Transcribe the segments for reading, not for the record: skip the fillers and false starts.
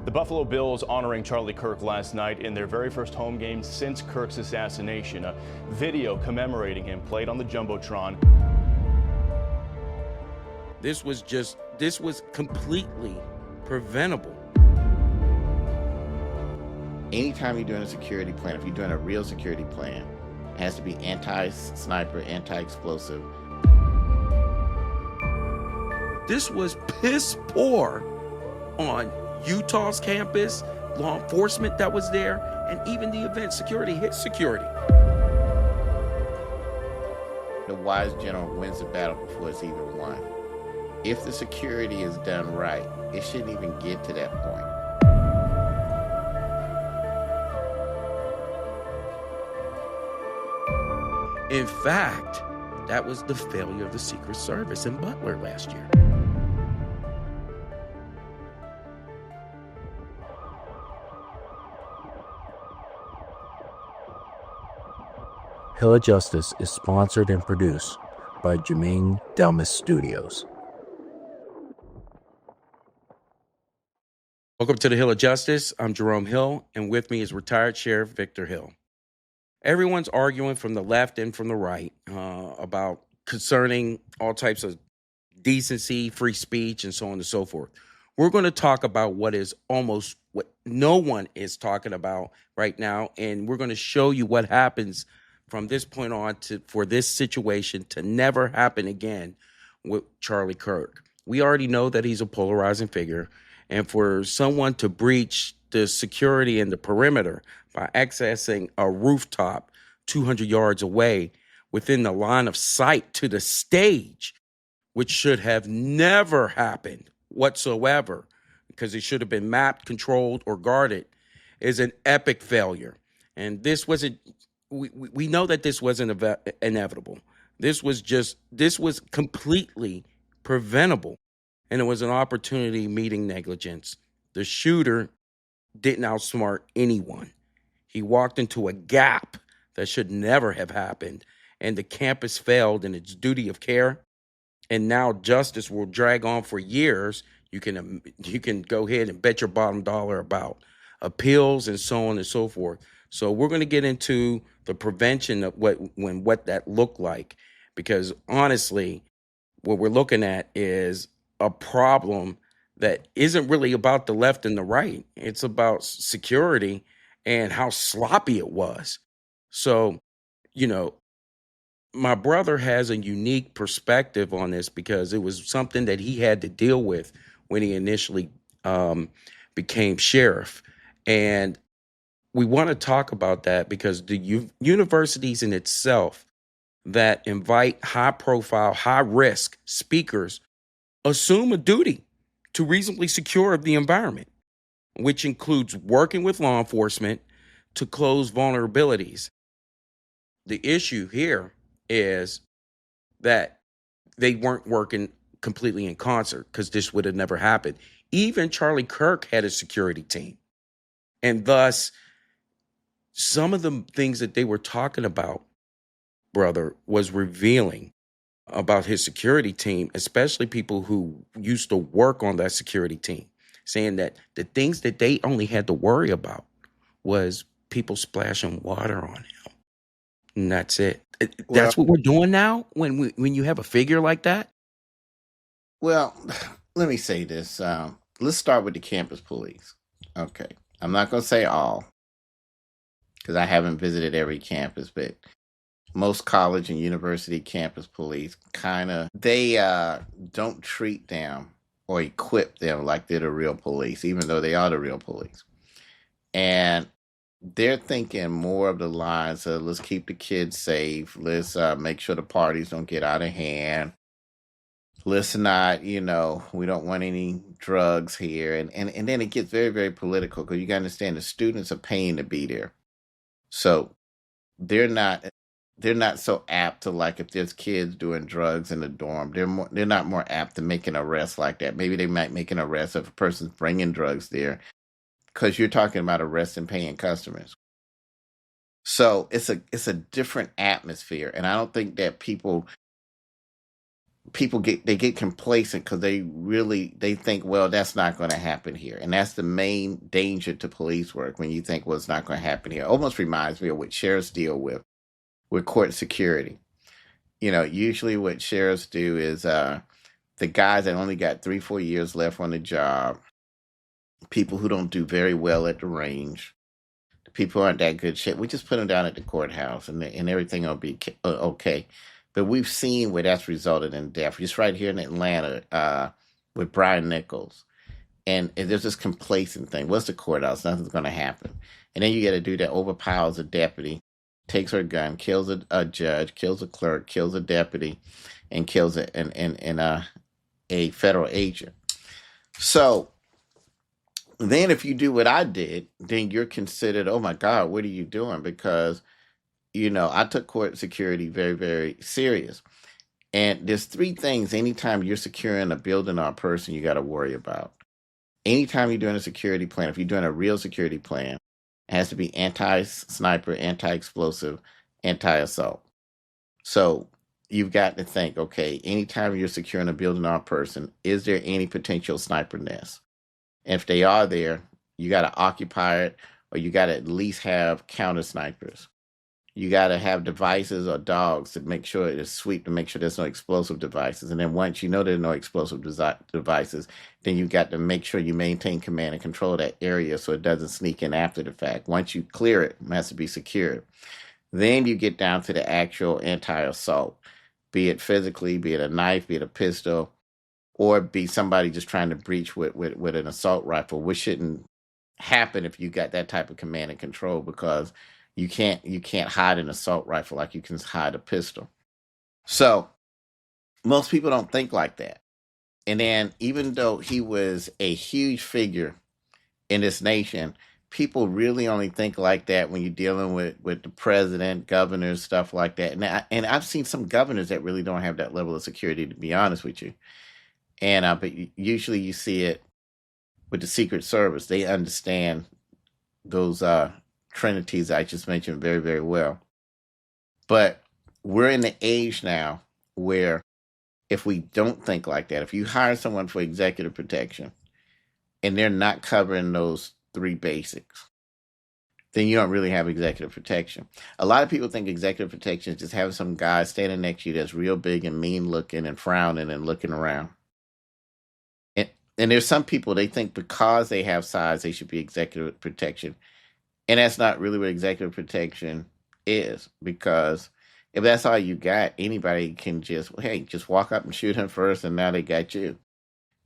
The Buffalo Bills honoring Charlie Kirk last night in their very first home game since Kirk's assassination. A video commemorating him played on the Jumbotron. This was completely preventable. Anytime you're doing a security plan, if you're doing a real security plan, it has to be anti-sniper, anti-explosive. This was piss poor on Utah's campus, law enforcement that was there, and even the event security, his security. The wise general wins the battle before it's even won. If the security is done right, it shouldn't even get to that point. In fact, that was the failure of the Secret Service in Butler last year. Hill of Justice is sponsored and produced by Jermaine Delmas Studios. Welcome to the Hill of Justice. I'm Jerome Hill, and with me is retired Sheriff Victor Hill. Everyone's arguing from the left and from the right about concerning all types of decency, free speech, and so on and so forth. We're going to talk about what no one is talking about right now, and we're going to show you what happens from this point on for this situation to never happen again with Charlie Kirk. We already know that he's a polarizing figure, and for someone to breach the security and the perimeter by accessing a rooftop 200 yards away within the line of sight to the stage, which should have never happened whatsoever, because it should have been mapped, controlled, or guarded, is an epic failure. And this wasn't, we know that this wasn't inevitable. This was completely preventable. And it was an opportunity meeting negligence. The shooter didn't outsmart anyone. He walked into a gap that should never have happened. And the campus failed in its duty of care. And now justice will drag on for years. You can go ahead and bet your bottom dollar about appeals and so on and so forth. So we're going to get into the prevention of what that looked like, because honestly, what we're looking at is a problem that isn't really about the left and the right. It's about security and how sloppy it was. So, my brother has a unique perspective on this because it was something that he had to deal with when he initially became sheriff. And we want to talk about that because the universities in itself that invite high-profile, high-risk speakers assume a duty to reasonably secure the environment, which includes working with law enforcement to close vulnerabilities. The issue here is that they weren't working completely in concert, because this would have never happened. Even Charlie Kirk had a security team. And thus, some of the things that they were talking about, brother, was revealing about his security team, especially people who used to work on that security team, saying that the things that they only had to worry about was people splashing water on him. And that's it. That's what we're doing now when you have a figure like that? Well, let me say this. Let's start with the campus police. Okay. I'm not going to say all, because I haven't visited every campus, but most college and university campus police they don't treat them or equip them like they're the real police, even though they are the real police. And they're thinking more of the lines of, let's keep the kids safe. Let's make sure the parties don't get out of hand. Let's not, we don't want any drugs here. And then it gets very, very political, because you got to understand the students are paying to be there. So they're not so apt to, like, if there's kids doing drugs in the dorm, they're not more apt to make an arrest like that. Maybe they might make an arrest if a person's bringing drugs there, because you're talking about arresting paying customers. So it's a different atmosphere, and I don't think that people people get complacent because they think, well, that's not going to happen here, and that's the main danger to police work. When you think, well, it's not going to happen here, almost reminds me of what sheriffs deal with court security. Usually what sheriffs do is the guys that only got 3-4 years left on the job, people who don't do very well at the range, the people who aren't that good shit, we just put them down at the courthouse and everything will be okay. But we've seen where that's resulted in death. Just right here in Atlanta with Brian Nichols. And there's this complacent thing. What's the courthouse? Nothing's going to happen. And then you get a dude that overpowers a deputy, takes her gun, kills a judge, kills a clerk, kills a deputy, and kills a federal agent. So then if you do what I did, then you're considered, oh my God, what are you doing? Because, I took court security very, very serious. And there's 3 things anytime you're securing a building or a person you got to worry about. Anytime you're doing a security plan, if you're doing a real security plan, it has to be anti-sniper, anti-explosive, anti-assault. So you've got to think, okay, anytime you're securing a building or a person, is there any potential sniper nest? And if they are there, you got to occupy it, or you got to at least have counter snipers. You got to have devices or dogs to make sure it's sweep, to make sure there's no explosive devices. And then once you know there are no explosive devices, then you got to make sure you maintain command and control of that area so it doesn't sneak in after the fact. Once you clear it, it has to be secured. Then you get down to the actual anti-assault, be it physically, be it a knife, be it a pistol, or be somebody just trying to breach with an assault rifle, which shouldn't happen if you got that type of command and control, because you can't hide an assault rifle like you can hide a pistol. So most people don't think like that. And then even though he was a huge figure in this nation, people really only think like that when you're dealing with the president, governors, stuff like that. And I've seen some governors that really don't have that level of security, to be honest with you. And but usually you see it with the Secret Service. They understand those trinities I just mentioned very, very well. But we're in the age now where if we don't think like that, if you hire someone for executive protection and they're not covering those 3 basics, then you don't really have executive protection. A lot of people think executive protection is just having some guy standing next to you that's real big and mean looking and frowning and looking around. And there's some people, they think because they have size, they should be executive protection. And that's not really what executive protection is, because if that's all you got, anybody can just walk up and shoot him first, and now they got you.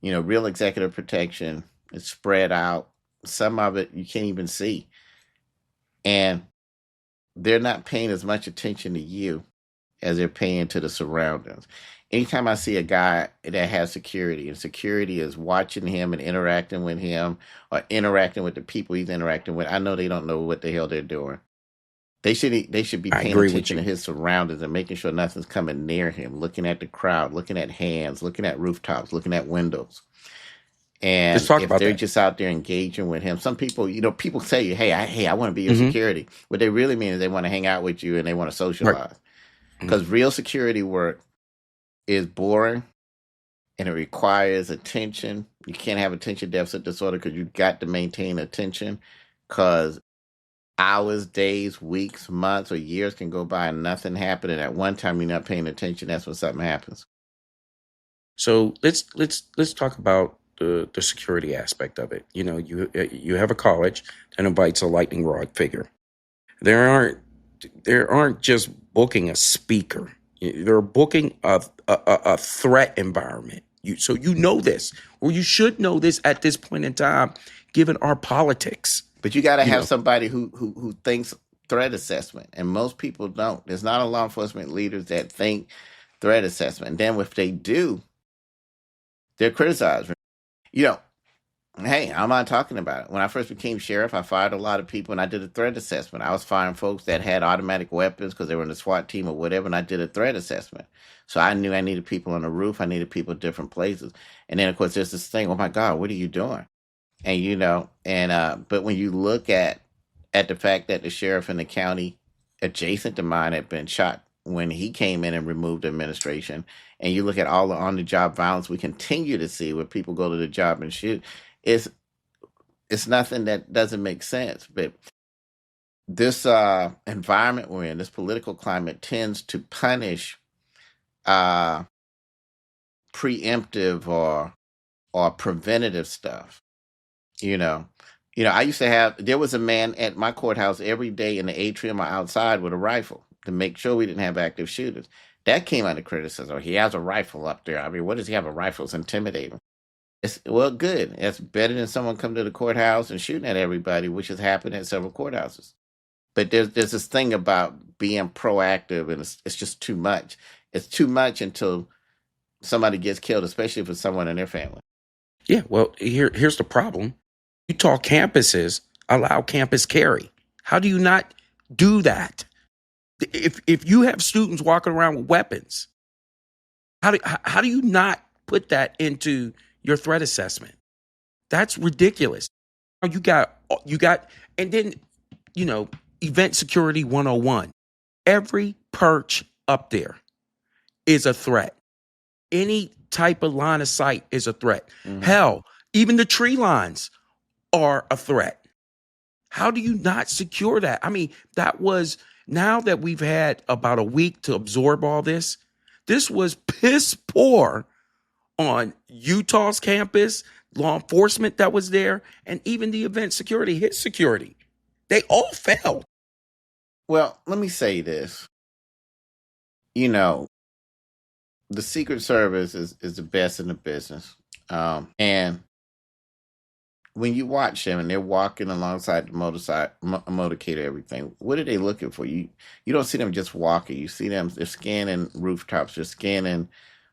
Real executive protection is spread out. Some of it you can't even see. And they're not paying as much attention to you as they're paying to the surroundings. Anytime I see a guy that has security, and security is watching him and interacting with him or interacting with the people he's interacting with, I know they don't know what the hell they're doing. They should be paying attention to his surroundings and making sure nothing's coming near him, looking at the crowd, looking at hands, looking at rooftops, looking at windows. And Let's talk if about they're that. just out there engaging with him, some people, people say, hey, I want to be your security. What they really mean is they want to hang out with you and they want to socialize. Because real security work is boring and it requires attention. You can't have attention deficit disorder because you've got to maintain attention, because hours, days, weeks, months, or years can go by and nothing happen. And at one time you're not paying attention, that's when something happens. So let's talk about the security aspect of it. You have a college that invites a lightning rod figure. There aren't just booking a speaker. They're booking a threat environment. So you know this, or you should know this at this point in time, given our politics. But you got to have somebody who thinks threat assessment, and most people don't. There's not a law enforcement leaders that think threat assessment. And then if they do, they're criticized. Hey, I'm not talking about it. When I first became sheriff, I fired a lot of people, and I did a threat assessment. I was firing folks that had automatic weapons because they were in the SWAT team or whatever, and I did a threat assessment. So I knew I needed people on the roof. I needed people at different places. And then, of course, there's this thing, oh, my God, what are you doing? And, but when you look at the fact that the sheriff in the county adjacent to mine had been shot when he came in and removed the administration, and you look at all the on-the-job violence we continue to see where people go to the job and shoot, it's it's nothing that doesn't make sense. But this environment we're in, this political climate, tends to punish uh, preemptive or preventative stuff. You know, I used to there was a man at my courthouse every day in the atrium or outside with a rifle to make sure we didn't have active shooters. That came under criticism. He has a rifle up there. I mean, what does he have a rifle? It's intimidating. Well, good. It's better than someone come to the courthouse and shooting at everybody, which has happened at several courthouses. But there's this thing about being proactive, and it's just too much. It's too much until somebody gets killed, especially if it's someone in their family. Yeah, well, here's the problem. Utah campuses allow campus carry. How do you not do that? If you have students walking around with weapons, how do you not put that into your threat assessment? That's ridiculous. You got, and then, event security 101. Every perch up there is a threat. Any type of line of sight is a threat. Mm-hmm. Hell, even the tree lines are a threat. How do you not secure that? I mean, now that we've had about a week to absorb all this was piss poor on Utah's campus, law enforcement that was there, and even the event security, his security. They all failed. Well, let me say this. The Secret Service is the best in the business. And when you watch them and they're walking alongside the motorcade or everything, what are they looking for? You don't see them just walking. You see them, they're scanning rooftops, they're scanning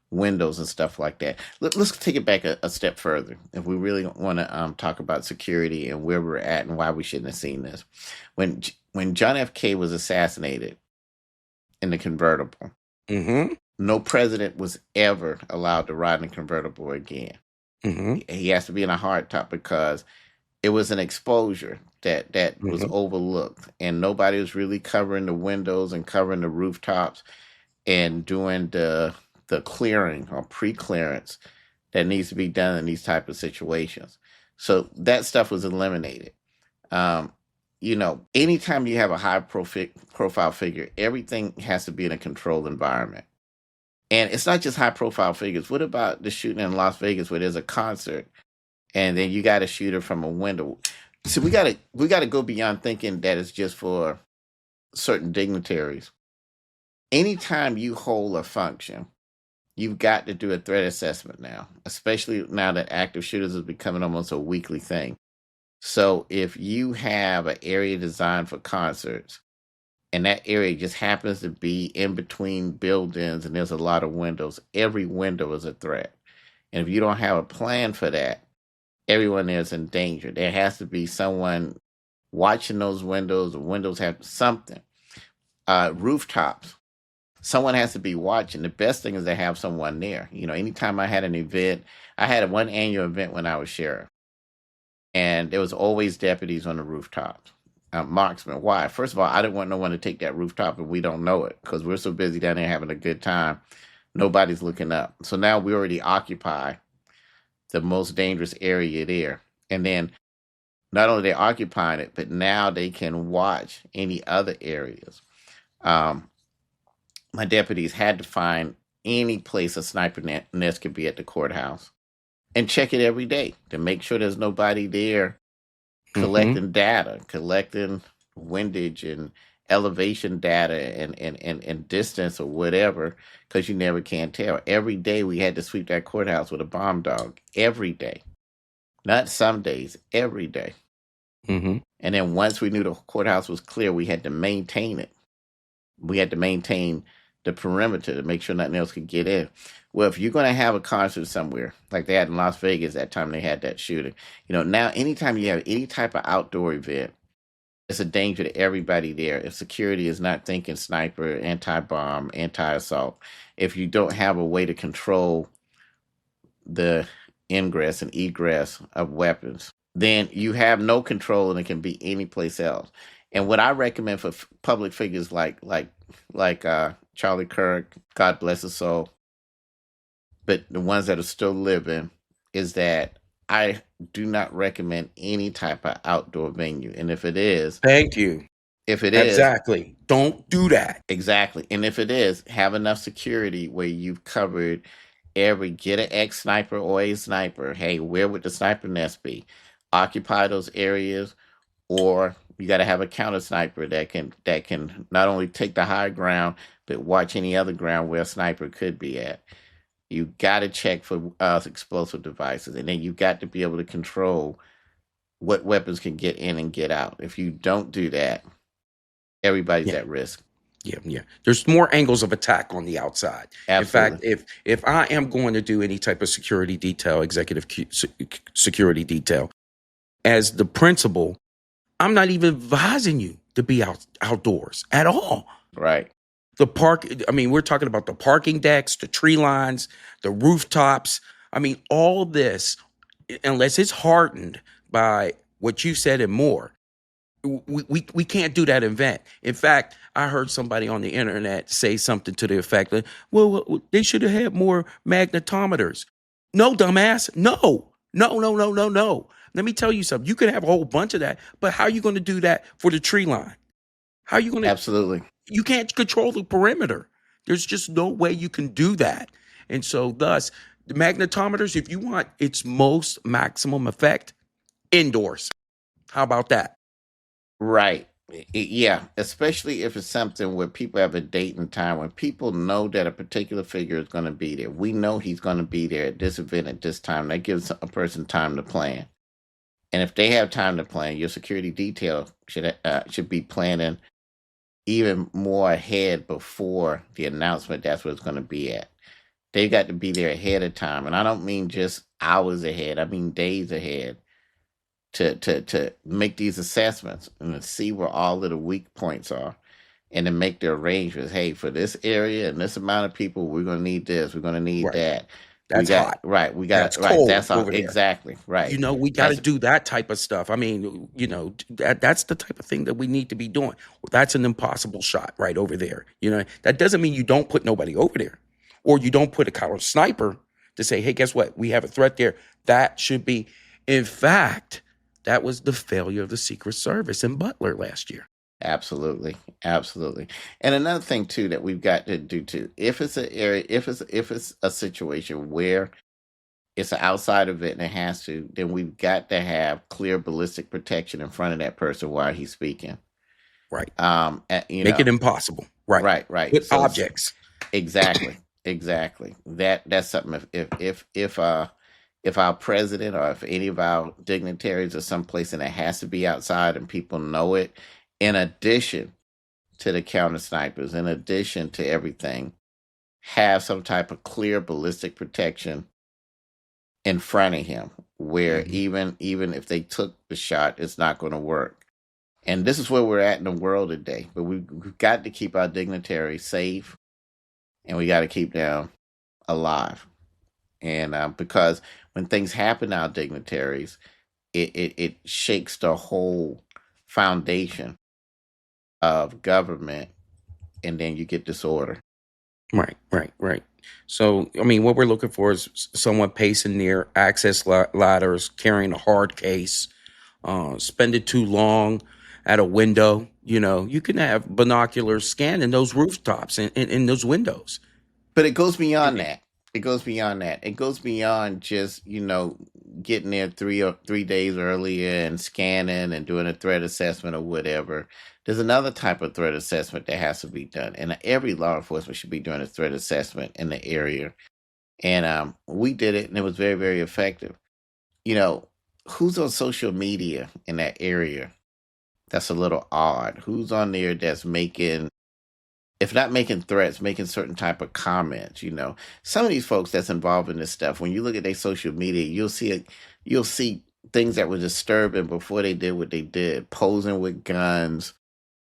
windows and stuff like that. Let's take it back a step further if we really want to talk about security and where we're at and why we shouldn't have seen this. When John F. K. was assassinated in the convertible, mm-hmm. no president was ever allowed to ride in a convertible again. Mm-hmm. He has to be in a hardtop because it was an exposure that mm-hmm. was overlooked, and nobody was really covering the windows and covering the rooftops and doing the clearing or pre-clearance that needs to be done in these type of situations. So that stuff was eliminated. Anytime you have a high profile figure, everything has to be in a controlled environment. And it's not just high profile figures. What about the shooting in Las Vegas where there's a concert and then you got a shooter from a window? So we gotta go beyond thinking that it's just for certain dignitaries. Anytime you hold a function, you've got to do a threat assessment now, especially now that active shooters is becoming almost a weekly thing. So if you have an area designed for concerts, and that area just happens to be in between buildings and there's a lot of windows, every window is a threat. And if you don't have a plan for that, everyone there is in danger. There has to be someone watching those windows. The windows have something. Rooftops, someone has to be watching. The best thing is to have someone there. Anytime I had an event, I had one annual event when I was sheriff. And there was always deputies on the rooftops. Marksman. Why? First of all, I didn't want no one to take that rooftop and we don't know it because we're so busy down there having a good time. Nobody's looking up. So now we already occupy the most dangerous area there. And then not only they occupying it, but now they can watch any other areas. My deputies had to find any place a sniper nest could be at the courthouse and check it every day to make sure there's nobody there collecting mm-hmm. data, collecting windage and elevation data and distance or whatever, because you never can tell. Every day we had to sweep that courthouse with a bomb dog. Every day. Not some days, every day. Mm-hmm. And then once we knew the courthouse was clear, we had to maintain it. We had to maintain the perimeter to make sure nothing else could get in. Well, if you're going to have a concert somewhere, like they had in Las Vegas that time they had that shooting, now anytime you have any type of outdoor event, it's a danger to everybody there. If security is not thinking sniper, anti-bomb, anti-assault, if you don't have a way to control the ingress and egress of weapons, then you have no control and it can be any place else. And what I recommend for public figures like Charlie Kirk, God bless his soul, but the ones that are still living, is that I do not recommend any type of outdoor venue. And Thank you. if it is, Exactly. Don't do that. exactly. And if it is, have enough security where you've covered get an ex sniper or a sniper. Hey, where would the sniper nest be? Occupy those areas, or you got to have a counter sniper that can not only take the high ground but watch any other ground where a sniper could be at. You got to check for explosive devices, and then you got to be able to control what weapons can get in and get out. If you don't do that, everybody's Yeah. at risk. Yeah. There's more angles of attack on the outside. Absolutely. In fact, if I am going to do any type of security detail, security detail, as the principal, I'm not even advising you to be outdoors at all. Right. We're talking about the parking decks, the tree lines, the rooftops. All of this, unless it's hardened by what you said and more, we can't do that event. In fact, I heard somebody on the internet say something to the effect that, well, they should have had more magnetometers. No, dumbass. No. Let me tell you something. You could have a whole bunch of that, but how are you going to do that for the tree line? How are you going to? Absolutely. You can't control the perimeter. There's just no way you can do that. And so thus, the magnetometers, if you want its most maximum effect, indoors. How about that? Right. Yeah, especially if it's something where people have a date and time, when people know that a particular figure is going to be there. We know he's going to be there at this event at this time. That gives a person time to plan. And if they have time to plan, your security detail should be planning even more ahead before the announcement. That's what it's going to be at. They've got to be there ahead of time, and I don't mean just hours ahead. I mean days ahead to make these assessments and to see where all of the weak points are, and to make the arrangements. Hey, for this area and this amount of people, we're going to need this. We're going to need Right. that. That's hot. Right. We got That's right. cold That's all over there. exactly right. We got to do that type of stuff. That's the type of thing that we need to be doing. Well, that's an impossible shot right over there. That doesn't mean you don't put nobody over there, or you don't put a counter sniper to say, hey, guess what? We have a threat there. That should be, in fact, that was the failure of the Secret Service in Butler last year. Absolutely. And another thing too that we've got to do too, if it's an area, if it's a situation where it's an outside event and it has to, then we've got to have clear ballistic protection in front of that person while he's speaking. Right. Make it impossible. Right. Right. With objects. Exactly. That's something. If our president or if any of our dignitaries are someplace and it has to be outside and people know it, in addition to the counter snipers, in addition to everything, have some type of clear ballistic protection in front of him, where even if they took the shot, it's not going to work. And this is where we're at in the world today. But we've got to keep our dignitaries safe, and we got to keep them alive. And because when things happen to our dignitaries, it shakes the whole foundation of government, and then you get disorder. Right. So, what we're looking for is someone pacing near access ladders, carrying a hard case, spending too long at a window. You can have binoculars scanning those rooftops and in those windows. But it goes beyond that. It goes beyond just, getting there 3 days earlier and scanning and doing a threat assessment or whatever. There's another type of threat assessment that has to be done. And every law enforcement should be doing a threat assessment in the area. And we did it, and it was very, very effective. Who's on social media in that area? That's a little odd. Who's on there that's making, if not making threats, making certain type of comments? Some of these folks that's involved in this stuff, when you look at their social media, you'll see things that were disturbing before they did what they did, posing with guns,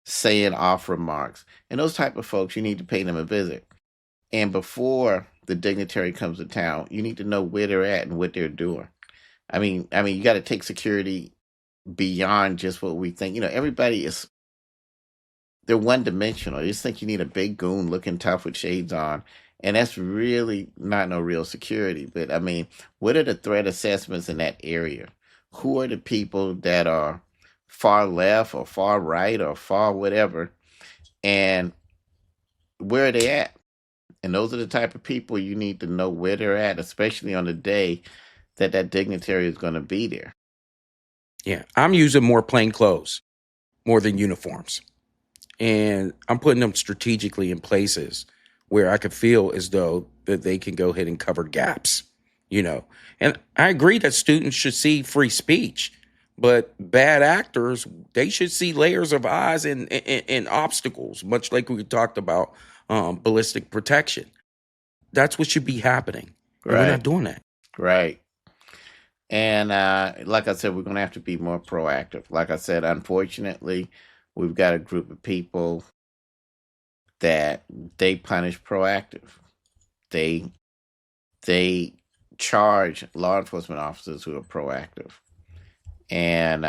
saying off remarks. And those type of folks, you need to pay them a visit. And before the dignitary comes to town, you need to know where they're at and what they're doing. You got to take security beyond just what we think. Everybody is they're one dimensional. You just think you need a big goon looking tough with shades on. And that's really not no real security. But I mean, what are the threat assessments in that area? Who are the people that are far left or far right or far whatever? And where are they at? And those are the type of people you need to know where they're at, especially on the day that that dignitary is going to be there. Yeah, I'm using more plain clothes, more than uniforms. And I'm putting them strategically in places where I could feel as though that they can go ahead and cover gaps, you know. And I agree that students should see free speech, but bad actors, they should see layers of eyes and obstacles, much like we talked about ballistic protection. That's what should be happening. And we're Right, not doing that. right. And like I said, we're going to have to be more proactive. Like I said, unfortunately, we've got a group of people that they punish proactive. They they charge law enforcement officers who are proactive, and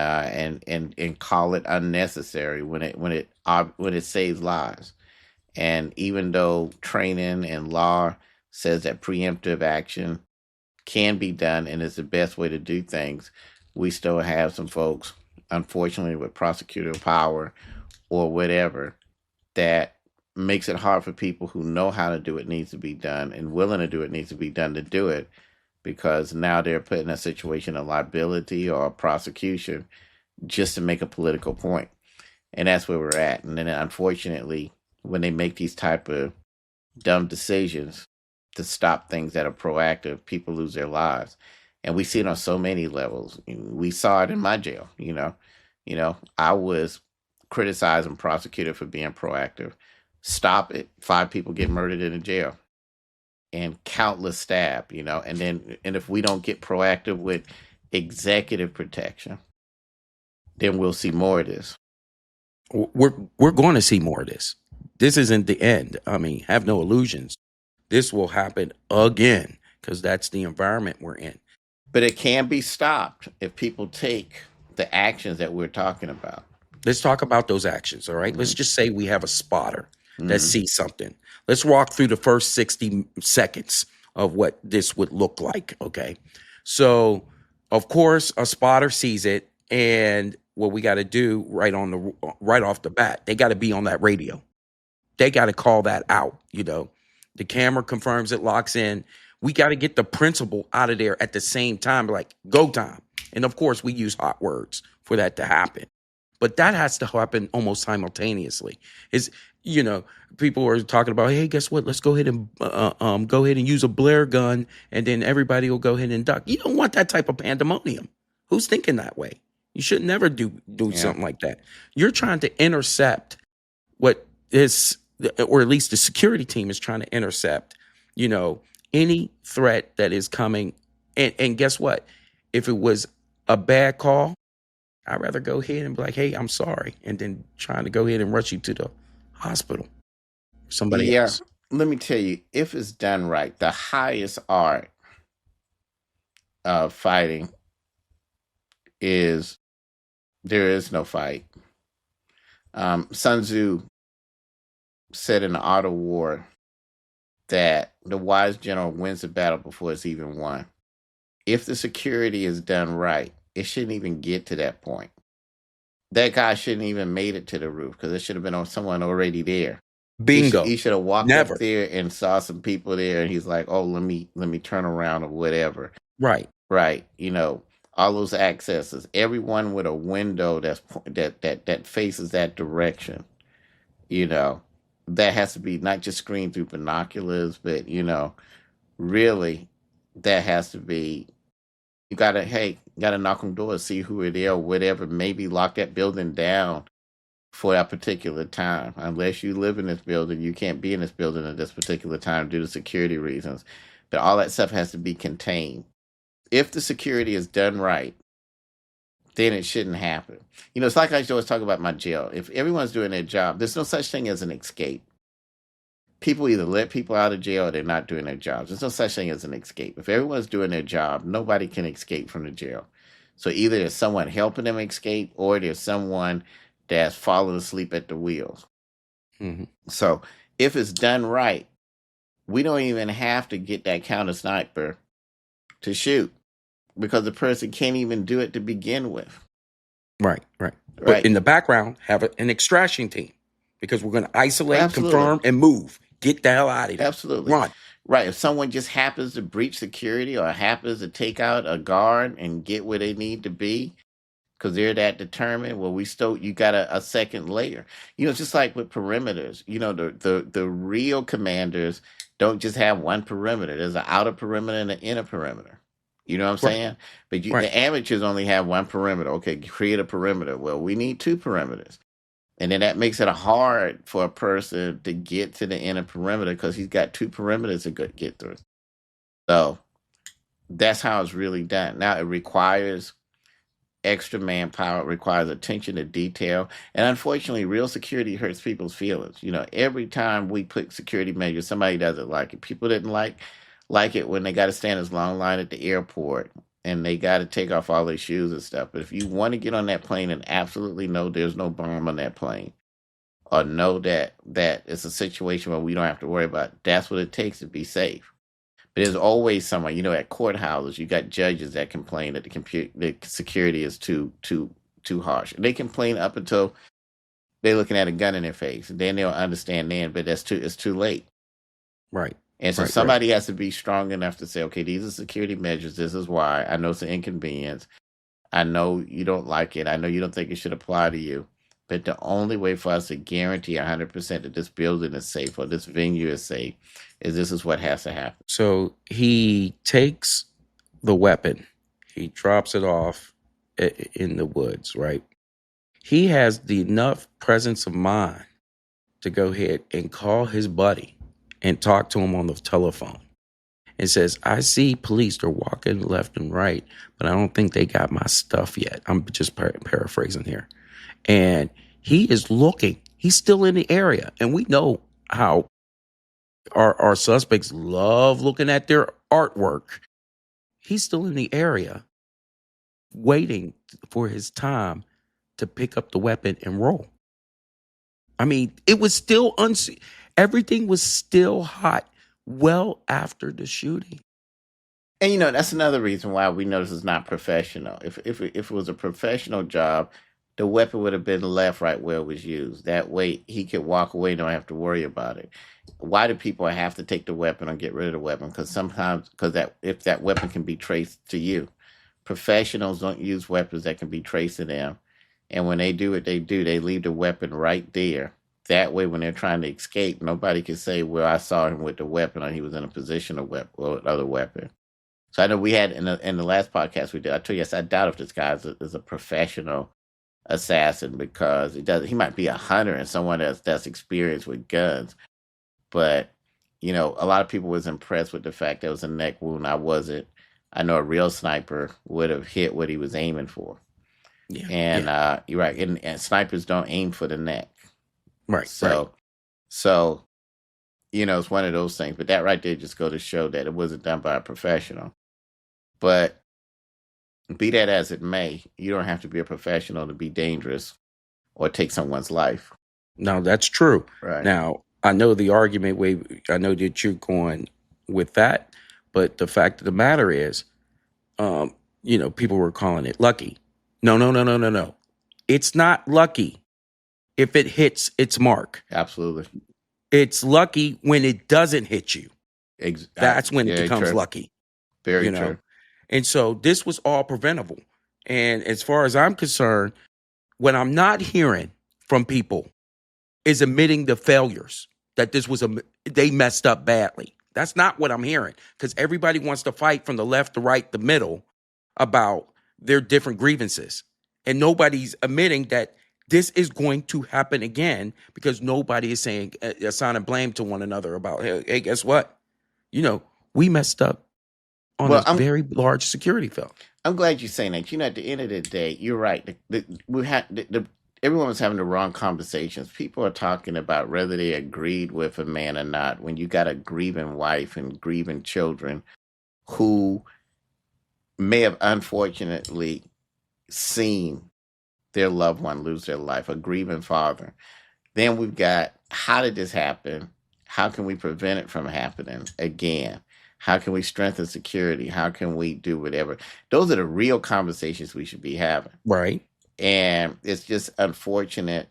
call it unnecessary when it saves lives. And even though training and law says that preemptive action can be done and is the best way to do things, we still have some folks, unfortunately, with prosecutorial power or whatever, that makes it hard for people who know how to do it needs to be done and willing to do it needs to be done to do it, because now they're put in a situation of liability or prosecution just to make a political point. And that's where we're at. And then unfortunately, when they make these type of dumb decisions to stop things that are proactive, people lose their lives. And we see it on so many levels. We saw it in my jail, you know. I was criticized and prosecuted for being proactive. Stop it. 5 people get murdered in a jail. And countless stab, and if we don't get proactive with executive protection, then we'll see more of this. We're going to see more of this. This isn't the end. I mean, have no illusions. This will happen again because that's the environment we're in. But it can be stopped if people take the actions that we're talking about. Let's talk about those actions, all right? Let's just say we have a spotter that Mhm. sees something. Let's walk through the first 60 seconds of what this would look like, okay? So, of course, a spotter sees it, and what we got to do right off the bat, they got to be on that radio. They got to call that out, The camera confirms it, locks in. We got to get the principal out of there at the same time, like go time. And of course, we use hot words for that to happen. But that has to happen almost simultaneously. People are talking about, hey, guess what? Let's go ahead and use a Blair gun, and then everybody will go ahead and duck. You don't want that type of pandemonium. Who's thinking that way? You should never do something like that. You're trying to intercept what is, or at least the security team is trying to intercept, any threat that is coming. And guess what? If it was a bad call, I'd rather go ahead and be like, hey, I'm sorry. And then trying to go ahead and rush you to the hospital. Somebody else. Let me tell you, if it's done right, the highest art of fighting is there is no fight. Sun Tzu said in the Art of War that the wise general wins the battle before it's even won. If the security is done right, it shouldn't even get to that point. That guy shouldn't even made it to the roof because it should have been someone already there. Bingo. He should have walked Never. up there and saw some people there, and he's like, "Oh, let me turn around or whatever." Right. All those accesses. Everyone with a window that faces that direction. That has to be not just screened through binoculars, but really, that has to be. You gotta knock on doors, see who are there, or whatever. Maybe lock that building down for that particular time. Unless you live in this building, you can't be in this building at this particular time due to security reasons. But all that stuff has to be contained. If the security is done right, then it shouldn't happen. It's like I always talk about my jail. If everyone's doing their job, there's no such thing as an escape. People either let people out of jail or they're not doing their jobs. There's no such thing as an escape. If everyone's doing their job, nobody can escape from the jail. So either there's someone helping them escape or there's someone that's falling asleep at the wheels. Mm-hmm. So if it's done right, we don't even have to get that counter sniper to shoot because the person can't even do it to begin with. Right, right. But Right? in the background, have an extraction team because we're going to isolate, Absolutely. confirm, and move. Get the hell out of there. Absolutely. Run. Right. If someone just happens to breach security or happens to take out a guard and get where they need to be because they're that determined, well, you got a second layer. It's just like with perimeters. The real commanders don't just have one perimeter. There's an outer perimeter and an inner perimeter. You know what I'm Right. saying? But Right. the amateurs only have one perimeter. Okay, create a perimeter. Well, we need two perimeters. And then that makes it hard for a person to get to the inner perimeter because he's got two perimeters to get through. So that's how it's really done. Now it requires extra manpower, it requires attention to detail. And unfortunately, real security hurts people's feelings. Every time we put security measures, somebody doesn't like it. People didn't like it when they got to stand this long line at the airport and they got to take off all their shoes and stuff. But if you want to get on that plane and absolutely know there's no bomb on that plane, or know that it's a situation where we don't have to worry about it, that's what it takes to be safe. But there's always someone, at courthouses, you got judges that complain that the security is too harsh. They complain up until they're looking at a gun in their face, and then they'll understand then, but it's too late. Right. And so Right, somebody has to be strong enough to say, okay, these are security measures. This is why. I know it's an inconvenience. I know you don't like it. I know you don't think it should apply to you. But the only way for us to guarantee 100% that this building is safe or this venue is safe is this is what has to happen. So he takes the weapon, he drops it off in the woods, right? He has the enough presence of mind to go ahead and call his buddy and talk to him on the telephone and says, I see police, they're walking left and right, but I don't think they got my stuff yet. I'm just paraphrasing here. And he is looking, he's still in the area. And we know how our suspects love looking at their artwork. He's still in the area waiting for his time to pick up the weapon and roll. I mean, it was still everything was still hot well after the shooting. And that's another reason why we know this is not professional. If it was a professional job, the weapon would have been left right where it was used. That way he could walk away and don't have to worry about it. Why do people have to take the weapon or get rid of the weapon? Because if that weapon can be traced to you. Professionals don't use weapons that can be traced to them. And when they do what they do, they leave the weapon right there. That way, when they're trying to escape, nobody can say, well, I saw him with the weapon or he was in a position of other weapon. So I know we had in the last podcast we did, I told you, yes, I doubt if this guy is a professional assassin because he might be a hunter and someone that's experienced with guns. But, a lot of people was impressed with the fact that it was a neck wound. I wasn't. I know a real sniper would have hit what he was aiming for. Yeah. And you're right. And snipers don't aim for the neck. Right. So it's one of those things. But that right there just go to show that it wasn't done by a professional. But be that as it may, you don't have to be a professional to be dangerous or take someone's life. No, that's true. Right. Now, I know the argument I know that you're going with that, but the fact of the matter is, people were calling it lucky. No. It's not lucky if it hits its mark. Absolutely. It's lucky when it doesn't hit you. That's when it becomes true. lucky. Very true. And so this was all preventable. And as far as I'm concerned, what I'm not hearing from people is admitting the failures, that they messed up badly. That's not what I'm hearing, because everybody wants to fight from the left, the right, the middle about their different grievances. And nobody's admitting that this is going to happen again because nobody is saying, assigning blame to one another about, hey, guess what? We messed up on a very large security fail. I'm glad you're saying that. At the end of the day, you're right. Everyone was having the wrong conversations. People are talking about whether they agreed with a man or not when you got a grieving wife and grieving children who may have unfortunately seen their loved one lose their life, a grieving father. Then we've got, how did this happen? How can we prevent it from happening again? How can we strengthen security? How can we do whatever? Those are the real conversations we should be having. Right. And it's just unfortunate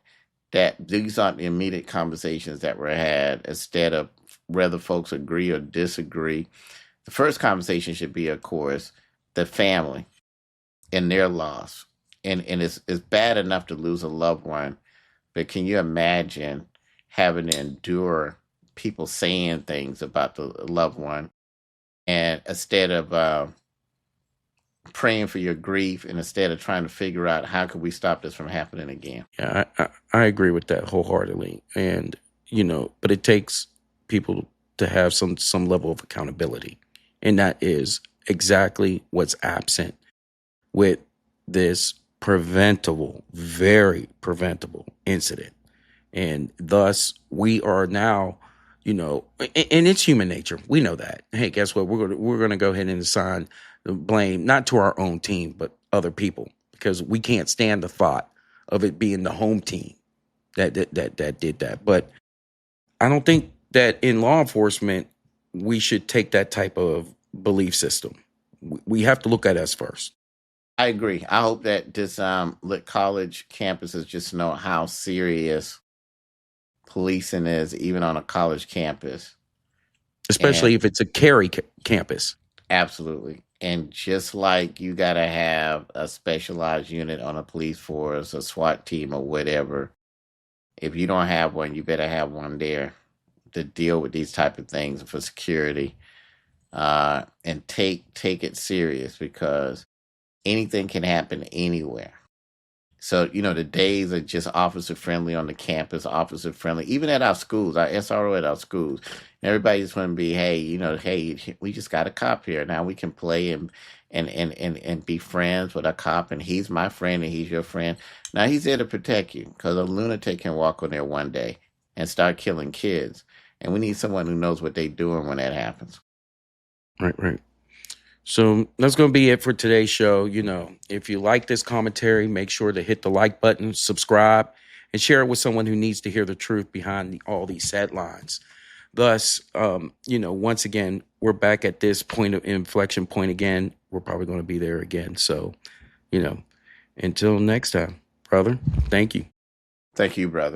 that these aren't the immediate conversations that were had, instead of whether folks agree or disagree. The first conversation should be, of course, the family and their loss. And it's bad enough to lose a loved one, but can you imagine having to endure people saying things about the loved one, and instead of praying for your grief, and instead of trying to figure out how can we stop this from happening again? Yeah, I agree with that wholeheartedly. And, but it takes people to have some level of accountability. And that is exactly what's absent with this very preventable incident. And thus we are now, and it's human nature. We know that. Hey, guess what? We're going to go ahead and assign the blame, not to our own team, but other people, because we can't stand the thought of it being the home team that did that. But I don't think that in law enforcement, we should take that type of belief system. We have to look at us first. I agree. I hope that this college campuses just know how serious policing is, even on a college campus. Especially if it's a carry campus. Absolutely. And just like you got to have a specialized unit on a police force, a SWAT team, or whatever, if you don't have one, you better have one there to deal with these type of things for security. And take it serious, because anything can happen anywhere. So, the days are just officer friendly on the campus, officer friendly, even at our schools, our SRO at our schools. Everybody just want to be, hey, we just got a cop here. Now we can play and be friends with a cop, and he's my friend and he's your friend. Now he's there to protect you, because a lunatic can walk on there one day and start killing kids. And we need someone who knows what they're doing when that happens. Right. So that's going to be it for today's show. If you like this commentary, make sure to hit the like button, subscribe, and share it with someone who needs to hear the truth behind all these headlines. Thus, once again, we're back at this point of inflection point again. We're probably going to be there again. So, until next time, brother, thank you. Thank you, brother.